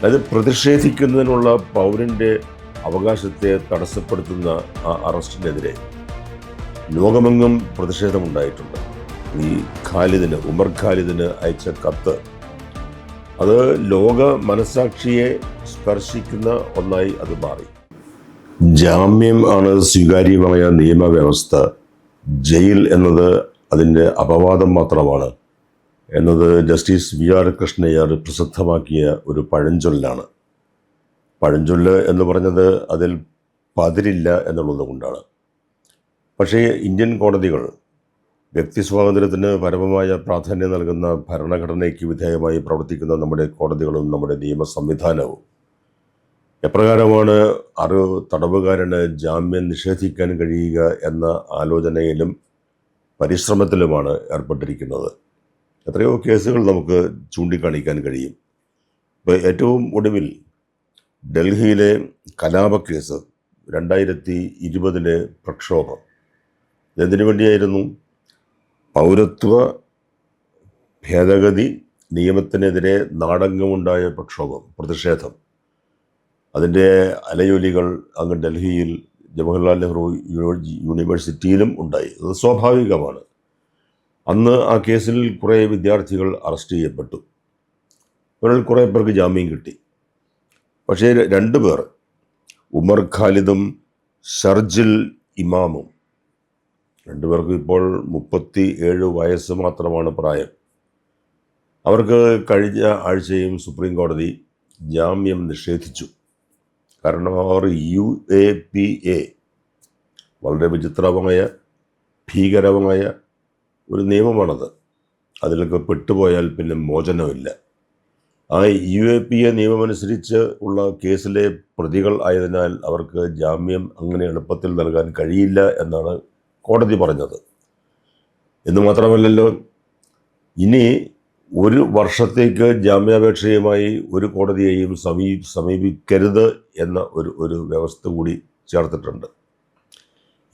അതായത് പ്രതിഷേധിക്കുന്നതിനുള്ള പൗരൻ്റെ അവകാശത്തെ തടസ്സപ്പെടുത്തുന്ന ആ അറസ്റ്റിനെതിരെ ലോകമെങ്ങും പ്രതിഷേധമുണ്ടായിട്ടുണ്ട്. ഈ ഉമർ ഖാലിദിന് അയച്ച കത്ത് അത് ലോക മനസാക്ഷിയെ സ്പർശിക്കുന്ന ഒന്നായി അത് മാറി. ജാമ്യം ആണ് സ്വീകാര്യമായ നിയമവ്യവസ്ഥ, ജയിൽ എന്നത് അതിൻ്റെ അപവാദം മാത്രമാണ് എന്നത് ജസ്റ്റിസ് വി ആർ കൃഷ്ണയ്യർ പ്രസിദ്ധമാക്കിയ ഒരു പഴഞ്ചൊല്ലാണ്. പഴഞ്ചൊല്ല് എന്ന് പറഞ്ഞത് അതിൽ പതിരില്ല എന്നുള്ളത് കൊണ്ടാണ്. പക്ഷേ ഇന്ത്യൻ കോടതികൾ വ്യക്തി സ്വാതന്ത്ര്യത്തിന് പരമമായ പ്രാധാന്യം നൽകുന്ന ഭരണഘടനയ്ക്ക് വിധേയമായി പ്രവർത്തിക്കുന്ന നമ്മുടെ കോടതികളും നമ്മുടെ നിയമ സംവിധാനവും എപ്രകാരമാണ് തടവുകാരന് ജാമ്യം നിഷേധിക്കാൻ കഴിയുക എന്ന ആലോചനയിലും പരിശ്രമത്തിലുമാണ് ഏർപ്പെട്ടിരിക്കുന്നത്. എത്രയോ കേസുകൾ നമുക്ക് ചൂണ്ടിക്കാണിക്കാൻ കഴിയും. ഇപ്പോൾ ഏറ്റവും ഒടുവിൽ ഡൽഹിയിലെ കലാപ കേസ് 2020 പ്രക്ഷോഭം. എന്തിനു വേണ്ടിയായിരുന്നു? പൗരത്വ ഭേദഗതി നിയമത്തിനെതിരെ നാടെങ്ങുമുണ്ടായ പ്രക്ഷോഭം, പ്രതിഷേധം. അതിൻ്റെ അലയൊലികൾ അങ്ങ് ഡൽഹിയിൽ ജവഹർലാൽ നെഹ്റു യൂണിവേഴ്സിറ്റിയിലും ഉണ്ടായി. അത് സ്വാഭാവികമാണ്. അന്ന് ആ കേസിൽ കുറേ വിദ്യാർത്ഥികൾ അറസ്റ്റ് ചെയ്യപ്പെട്ടു. അവരിൽ കുറേ പേർക്ക് ജാമ്യം കിട്ടി. പക്ഷേ 2 പേർ, ഉമർ ഖാലിദും ഷർജിൽ ഇമാമും, 2 പേർക്ക് ഇപ്പോൾ 37 വയസ്സ് മാത്രമാണ് പ്രായം. അവർക്ക് കഴിഞ്ഞ ആഴ്ചയും സുപ്രീം കോടതി ജാമ്യം നിഷേധിച്ചു. കാരണം അവർ UAPA, വളരെ വിചിത്രമായ ഭീകരമായ ഒരു നിയമമാണത്. അതിലൊക്കെ പെട്ടുപോയാൽ പിന്നെ മോചനമില്ല. ആ UAPA നിയമമനുസരിച്ച് ഉള്ള കേസിലെ പ്രതികൾ ആയതിനാൽ അവർക്ക് ജാമ്യം അങ്ങനെ എളുപ്പത്തിൽ നൽകാൻ കഴിയില്ല എന്നാണ് കോടതി പറഞ്ഞത്. എന്ന് മാത്രമല്ലല്ലോ, ഇനി 1 വർഷത്തേക്ക് ജാമ്യാപേക്ഷയുമായി ഒരു കോടതിയെയും സമീപിക്കരുത് എന്ന ഒരു വ്യവസ്ഥ കൂടി ചേർത്തിട്ടുണ്ട്.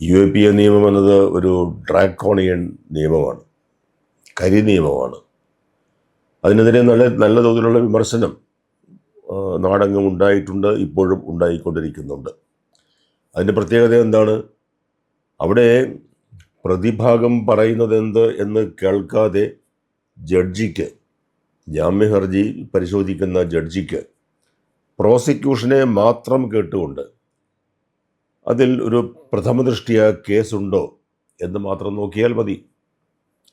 UAPA നിയമം എന്നത് ഒരു ഡ്രാക്കോണിയൻ നിയമമാണ്, കരി നിയമമാണ്. അതിനെതിരെ നല്ല തോതിലുള്ള വിമർശനം നാടെങ്ങും ഉണ്ടായിട്ടുണ്ട്, ഇപ്പോഴും ഉണ്ടായിക്കൊണ്ടിരിക്കുന്നുണ്ട്. അതിൻ്റെ പ്രത്യേകത എന്താണ്? അവിടെ പ്രതിഭാഗം പറയുന്നത് എന്ത് എന്ന് കേൾക്കാതെ ജഡ്ജിക്ക്, ജാമ്യ ഹർജി പരിശോധിക്കുന്ന ജഡ്ജിക്ക് പ്രോസിക്യൂഷനെ മാത്രം കേട്ടുകൊണ്ട് അതിൽ ഒരു പ്രഥമദൃഷ്ടിയ കേസുണ്ടോ എന്ന് മാത്രം നോക്കിയാൽ മതി.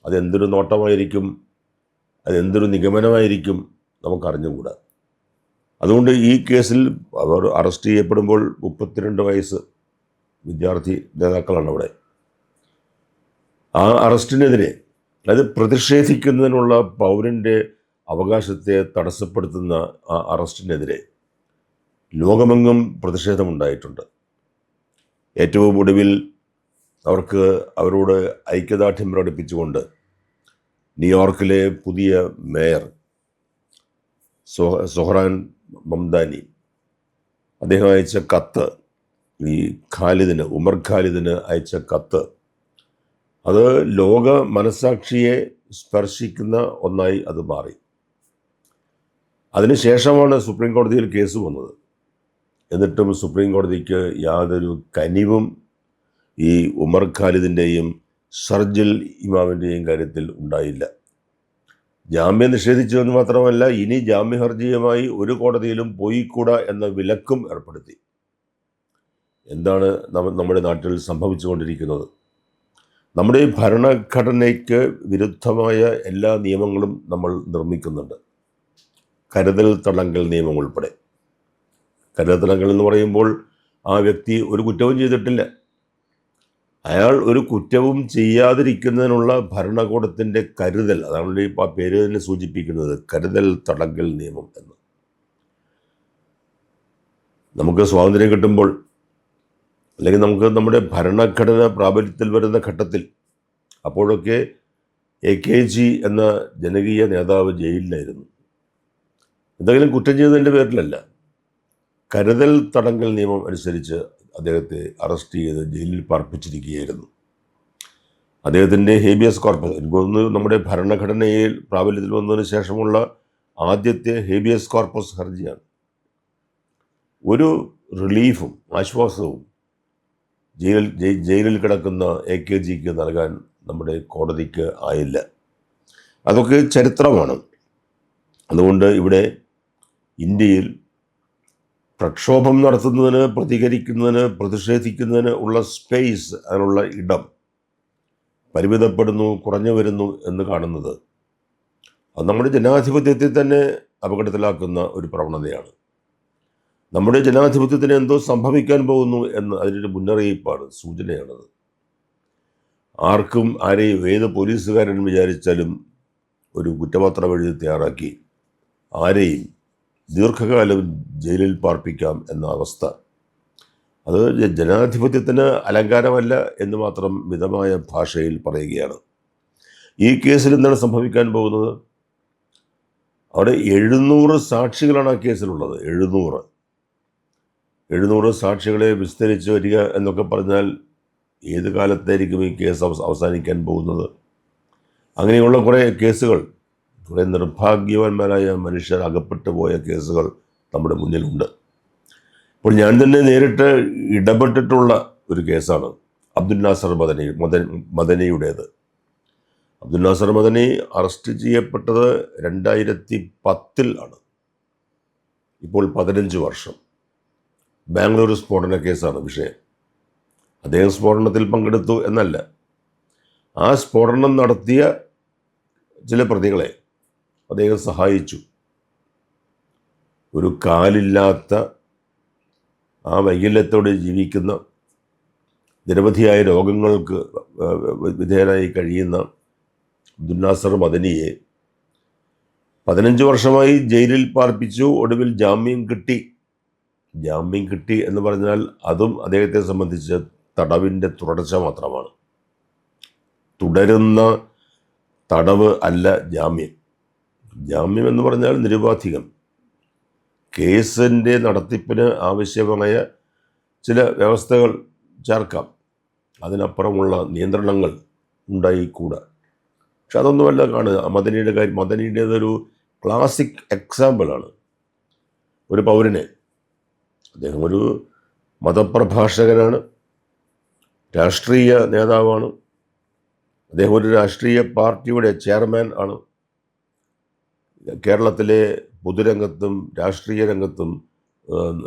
അതെന്തൊരു നോട്ടമായിരിക്കും, അതെന്തൊരു നിഗമനമായിരിക്കും നമുക്കറിഞ്ഞുകൂടാ. അതുകൊണ്ട് ഈ കേസിൽ അവർ അറസ്റ്റ് ചെയ്യപ്പെടുമ്പോൾ 32 വയസ്സ് വിദ്യാർത്ഥി നേതാക്കളാണ് അവിടെ. ആ അറസ്റ്റിനെതിരെ, അതായത് പ്രതിഷേധിക്കുന്നതിനുള്ള പൗരൻ്റെ അവകാശത്തെ തടസ്സപ്പെടുത്തുന്ന ആ അറസ്റ്റിനെതിരെ ലോകമെങ്ങും പ്രതിഷേധമുണ്ടായിട്ടുണ്ട്. ഏറ്റവും ഒടുവിൽ അവരോട് ഐക്യദാർഢ്യം പ്രകടിപ്പിച്ചുകൊണ്ട് ന്യൂയോർക്കിലെ പുതിയ മേയർ സൊഹ്റാൻ മംദാനി, അദ്ദേഹം അയച്ച കത്ത്, ഈ ഉമർ ഖാലിദിന് അയച്ച കത്ത്, അത് ലോക മനസാക്ഷിയെ സ്പർശിക്കുന്ന ഒന്നായി അത് മാറി. അതിനുശേഷമാണ് സുപ്രീം കോടതിയിൽ കേസ് വന്നത്. എന്നിട്ടും സുപ്രീം കോടതിക്ക് യാതൊരു കനിവും ഈ ഉമർ ഖാലിദിൻ്റെയും ഷർജിൽ ഇമാമിൻ്റെയും കാര്യത്തിൽ ഉണ്ടായില്ല. ജാമ്യം നിഷേധിച്ചു എന്ന് മാത്രമല്ല, ഇനി ജാമ്യ ഹർജിയുമായി ഒരു കോടതിയിലും പോയിക്കൂടാ എന്ന വിലക്കും ഏർപ്പെടുത്തി. എന്താണ് നമ്മുടെ നാട്ടിൽ സംഭവിച്ചുകൊണ്ടിരിക്കുന്നത്? നമ്മുടെ ഭരണഘടനയ്ക്ക് വിരുദ്ധമായ എല്ലാ നിയമങ്ങളും നമ്മൾ നിർമ്മിക്കുന്നുണ്ട്, കരുതൽ തടങ്കൽ നിയമം ഉൾപ്പെടെ. കരുതൽ തടങ്കൽ എന്ന് പറയുമ്പോൾ ആ വ്യക്തി ഒരു കുറ്റവും ചെയ്തിട്ടില്ല, അയാൾ ഒരു കുറ്റവും ചെയ്യാതിരിക്കുന്നതിനുള്ള ഭരണകൂടത്തിൻ്റെ കരുതൽ, അതാണ് ആ പേര് തന്നെ സൂചിപ്പിക്കുന്നത്, കരുതൽ തടങ്കൽ നിയമം എന്ന്. നമുക്ക് സ്വാതന്ത്ര്യം കിട്ടുമ്പോൾ, അല്ലെങ്കിൽ നമുക്ക് നമ്മുടെ ഭരണഘടന പ്രാബല്യത്തിൽ വരുന്ന ഘട്ടത്തിൽ, അപ്പോഴൊക്കെ AKG എന്ന ജനകീയ നേതാവ് ജയിലിലായിരുന്നു. എന്തെങ്കിലും കുറ്റം ചെയ്തതിൻ്റെ പേരിലല്ല, കരുതൽ തടങ്കൽ നിയമം അനുസരിച്ച് അദ്ദേഹത്തെ അറസ്റ്റ് ചെയ്ത് ജയിലിൽ പാർപ്പിച്ചിരിക്കുകയായിരുന്നു. അദ്ദേഹത്തിൻ്റെ ഹേബിയസ് കോർപ്പസ്, എനിക്ക് തോന്നുന്നു നമ്മുടെ ഭരണഘടനയിൽ പ്രാബല്യത്തിൽ വന്നതിന് ശേഷമുള്ള ആദ്യത്തെ ഹേബിയസ് കോർപ്പസ് ഹർജിയാണ്. ഒരു റിലീഫും ആശ്വാസവും ജയിലിൽ കിടക്കുന്ന AKGക്ക് നൽകാൻ നമ്മുടെ കോടതിക്ക് ആയില്ല. അതൊക്കെ ചരിത്രമാണ്. അതുകൊണ്ട് ഇവിടെ ഇന്ത്യയിൽ പ്രക്ഷോഭം നടത്തുന്നതിന്, പ്രതികരിക്കുന്നതിന്, പ്രതിഷേധിക്കുന്നതിന് ഉള്ള സ്പേസ്, അതിനുള്ള ഇടം പരിമിതപ്പെടുന്നു, കുറഞ്ഞു വരുന്നു എന്ന് കാണുന്നത് അത് നമ്മുടെ ജനാധിപത്യത്തെ തന്നെ അപകടത്തിലാക്കുന്ന ഒരു പ്രവണതയാണ്. നമ്മുടെ ജനാധിപത്യത്തിന് എന്തോ സംഭവിക്കാൻ പോകുന്നു എന്ന് അതിനൊരു മുന്നറിയിപ്പാണ്, സൂചനയാണത്. ആർക്കും ആരെയും ഏത് പോലീസുകാരൻ വിചാരിച്ചാലും ഒരു കുറ്റപത്രം എഴുതി തയ്യാറാക്കി ആരെയും ദീർഘകാലം ജയിലിൽ പാർപ്പിക്കാം എന്ന അവസ്ഥ, അത് ജനാധിപത്യത്തിന് അലങ്കാരമല്ല എന്ന് മാത്രം മിതമായ ഭാഷയിൽ പറയുകയാണ്. ഈ കേസിൽ എന്താണ് സംഭവിക്കാൻ പോകുന്നത്? അവിടെ 700 സാക്ഷികളാണ് ആ കേസിലുള്ളത്. 700 സാക്ഷികളെ വിസ്തരിച്ച് വരിക എന്നൊക്കെ പറഞ്ഞാൽ ഏത് കാലത്തായിരിക്കും ഈ കേസ് അവസാനിക്കാൻ പോകുന്നത്? അങ്ങനെയുള്ള കുറേ കേസുകൾ, കുറേ നിർഭാഗ്യവാന്മാരായ മനുഷ്യർ അകപ്പെട്ടു പോയ കേസുകൾ നമ്മുടെ മുന്നിലുണ്ട്. ഇപ്പോൾ ഞാൻ തന്നെ നേരിട്ട് ഇടപെട്ടിട്ടുള്ള ഒരു കേസാണ് അബ്ദുൽ നാസർ മദനിയുടേത്. അബ്ദുൽ നാസർ മദനി അറസ്റ്റ് ചെയ്യപ്പെട്ടത് 2010 ആണ്. ഇപ്പോൾ 15 വർഷം. ബാംഗ്ലൂർ സ്ഫോടന കേസാണ് വിഷയം. അദ്ദേഹം സ്ഫോടനത്തിൽ പങ്കെടുത്തു എന്നല്ല, ആ സ്ഫോടനം നടത്തിയ ചില പ്രതികളെ അദ്ദേഹം സഹായിച്ചു. ഒരു കാലില്ലാത്ത, ആ വൈകല്യത്തോടെ ജീവിക്കുന്ന, നിരവധിയായ രോഗങ്ങൾക്ക് വിധേയനായി കഴിയുന്ന അബ്ദുൽ നാസർ മദനിയെ 15 വർഷമായി ജയിലിൽ പാർപ്പിച്ചു. ഒടുവിൽ ജാമ്യം കിട്ടി എന്ന് പറഞ്ഞാൽ അതും അദ്ദേഹത്തെ സംബന്ധിച്ച് തടവിൻ്റെ തുടർച്ച മാത്രമാണ്. തുടരുന്ന തടവ് അല്ല ജാമ്യം എന്ന് പറഞ്ഞാൽ നിരുപാധികം. കേസിൻ്റെ നടത്തിപ്പിന് ആവശ്യമായ ചില വ്യവസ്ഥകൾ ചേർക്കാം, അതിനപ്പുറമുള്ള നിയന്ത്രണങ്ങൾ ഉണ്ടായിക്കൂടാ. പക്ഷെ അതൊന്നുമല്ല കാണുക. മദനിയുടേതൊരു ക്ലാസിക് എക്സാമ്പിളാണ്. ഒരു പൗരനെ, അദ്ദേഹം ഒരു മതപ്രഭാഷകനാണ്, രാഷ്ട്രീയ നേതാവാണ്, അദ്ദേഹം ഒരു രാഷ്ട്രീയ പാർട്ടിയുടെ ചെയർമാൻ ആണ്. കേരളത്തിലെ പൊതുരംഗത്തും രാഷ്ട്രീയ രംഗത്തും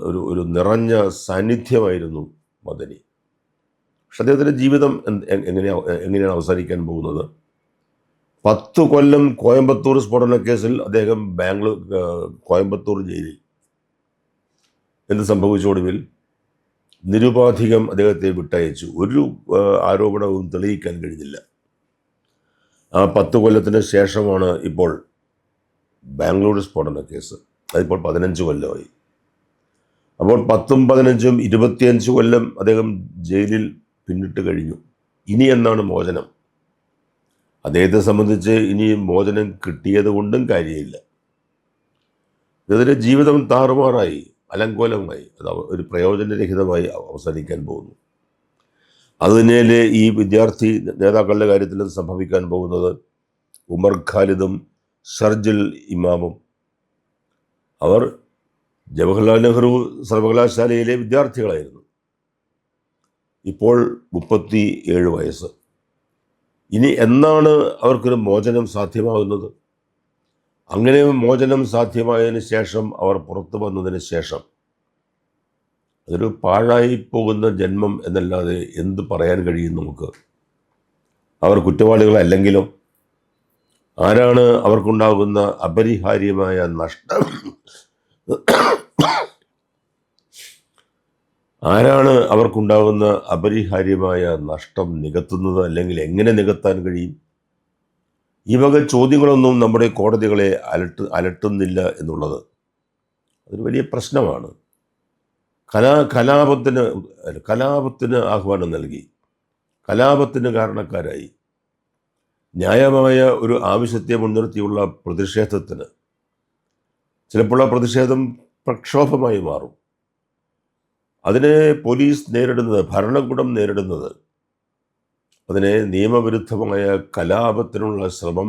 ഒരു നിറഞ്ഞ സാന്നിധ്യമായിരുന്നു മദനി. പക്ഷെ അദ്ദേഹത്തിൻ്റെ ജീവിതം എങ്ങനെയാണ് അവസാനിക്കാൻ പോകുന്നത്? 10 കൊല്ലം കോയമ്പത്തൂർ സ്ഫോടന കേസിൽ അദ്ദേഹം കോയമ്പത്തൂർ ജയിലിൽ. എന്ത് സംഭവിച്ചു? ഒടുവിൽ നിരുപാധികം അദ്ദേഹത്തെ വിട്ടയച്ചു. ഒരു ആരോപണവും തെളിയിക്കാൻ കഴിഞ്ഞില്ല. ആ 10 കൊല്ലത്തിന് ശേഷമാണ് ഇപ്പോൾ ബാംഗ്ലൂർ സ്ഫോടന കേസ്. അതിപ്പോൾ 15 കൊല്ലമായി. അപ്പോൾ 10ഉം 15ഉം 25 കൊല്ലം അദ്ദേഹം ജയിലിൽ പിന്നിട്ട് കഴിഞ്ഞു. ഇനി എന്നാണ് മോചനം? അദ്ദേഹത്തെ സംബന്ധിച്ച് ഇനി മോചനം കിട്ടിയത് കൊണ്ടും കാര്യമില്ല. ഇതിൻ്റെ ജീവിതം താറുമാറായി, അലങ്കോലമായി, അത് ഒരു പ്രയോജനരഹിതമായി അവസാനിക്കാൻ പോകുന്നു. അതുതന്നെയല്ലേ ഈ വിദ്യാർത്ഥി നേതാക്കളുടെ കാര്യത്തിലും സംഭവിക്കാൻ പോകുന്നത്? ഉമർ ഖാലിദും ഷർജിൽ ഇമാമും, അവർ ജവഹർലാൽ നെഹ്റു സർവകലാശാലയിലെ വിദ്യാർത്ഥികളായിരുന്നു. ഇപ്പോൾ 37 വയസ്സ്. ഇനി എന്നാണ് അവർക്കൊരു മോചനം സാധ്യമാകുന്നത്? അങ്ങനെ മോചനം സാധ്യമായതിനു ശേഷം, അവർ പുറത്തു വന്നതിന് ശേഷം, അതൊരു പാഴായി പോകുന്ന ജന്മം എന്നല്ലാതെ എന്ത് പറയാൻ കഴിയും നമുക്ക്? അവർ കുറ്റവാളികളല്ലെങ്കിലോ? ആരാണ് അവർക്കുണ്ടാകുന്ന അപരിഹാര്യമായ നഷ്ടം നികത്തുന്നത്? അല്ലെങ്കിൽ എങ്ങനെ നികത്താൻ കഴിയും? ഈ വക ചോദ്യങ്ങളൊന്നും നമ്മുടെ കോടതികളെ അലട്ടുന്നില്ല എന്നുള്ളത് അതൊരു വലിയ പ്രശ്നമാണ്. കലാപത്തിന് ആഹ്വാനം നൽകി, കലാപത്തിന് കാരണക്കാരായി, ന്യായമായ ഒരു ആവശ്യത്തെ മുൻനിർത്തിയുള്ള പ്രതിഷേധത്തിന് ചിലപ്പോൾ ആ പ്രതിഷേധം പ്രക്ഷോഭമായി മാറും. അതിനെ പോലീസ് നേരിടുന്നത്, ഭരണകൂടം നേരിടുന്നത്, അതിനെ നിയമവിരുദ്ധമായ കലാപത്തിനുള്ള ശ്രമം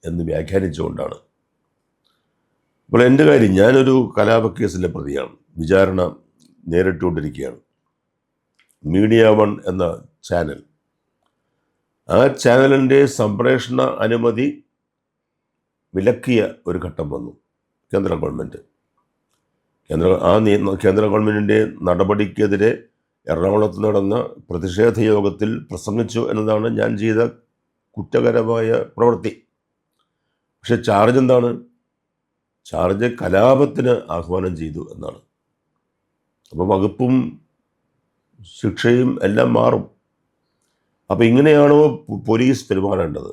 എന്ന് വ്യാഖ്യാനിച്ചുകൊണ്ടാണ്. അപ്പോൾ എൻ്റെ കാര്യം, ഞാനൊരു കലാപക്കേസിൻ്റെ പ്രതിയാണ്. വിചാരണ നേരിട്ടുകൊണ്ടിരിക്കുകയാണ്. മീഡിയ വൺ എന്ന ചാനൽ, ആ ചാനലിൻ്റെ സംപ്രേഷണ അനുമതി വിലക്കിയ ഒരു ഘട്ടം വന്നു കേന്ദ്ര ഗവൺമെൻറ്. കേന്ദ്ര ഗവൺമെൻറ്റിൻ്റെ നടപടിക്കെതിരെ എറണാകുളത്ത് നടന്ന പ്രതിഷേധ യോഗത്തിൽ പ്രസംഗിച്ചു എന്നതാണ് ഞാൻ ചെയ്ത കുറ്റകരമായ പ്രവൃത്തി. പക്ഷെ ചാർജ് എന്താണ്? ചാർജ് കലാപത്തിന് ആഹ്വാനം ചെയ്തു എന്നാണ്. അപ്പോൾ വകുപ്പും ശിക്ഷയും എല്ലാം മാറും. അപ്പോൾ ഇങ്ങനെയാണോ പോലീസ് പെരുമാറേണ്ടത്?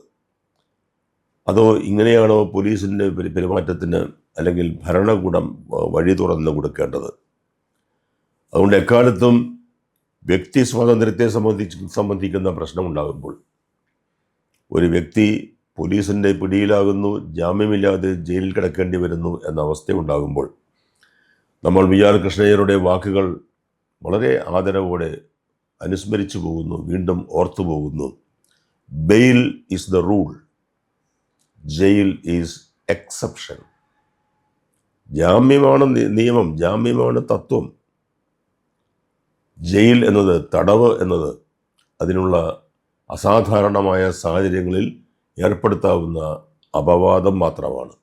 അതോ ഇങ്ങനെയാണോ പോലീസിൻ്റെ പെരുമാറ്റത്തിന് അല്ലെങ്കിൽ ഭരണകൂടം വഴി തുറന്ന് കൊടുക്കേണ്ടത്? അതുകൊണ്ട് എക്കാലത്തും വ്യക്തി സ്വാതന്ത്ര്യത്തെ സംബന്ധിക്കുന്ന പ്രശ്നമുണ്ടാകുമ്പോൾ, ഒരു വ്യക്തി പോലീസിൻ്റെ പിടിയിലാകുന്നു, ജാമ്യമില്ലാതെ ജയിലിൽ കിടക്കേണ്ടി വരുന്നു എന്ന അവസ്ഥയുണ്ടാകുമ്പോൾ, നമ്മൾ വി ആർ കൃഷ്ണയ്യരുടെ വാക്കുകൾ വളരെ ആദരവോടെ അനുസ്മരിച്ചു പോകുന്നു, വീണ്ടും ഓർത്തു പോകുന്നു. Bail is the rule, jail is exception. ജാമ്യമാണ് നിയമം, ജാമ്യമാണ് തത്വം. ജയിൽ എന്നത്, തടവ് എന്നത് അതിനുള്ള അസാധാരണമായ സാഹചര്യങ്ങളിൽ ഏർപ്പെടുത്താവുന്ന അപവാദം മാത്രമാണ്.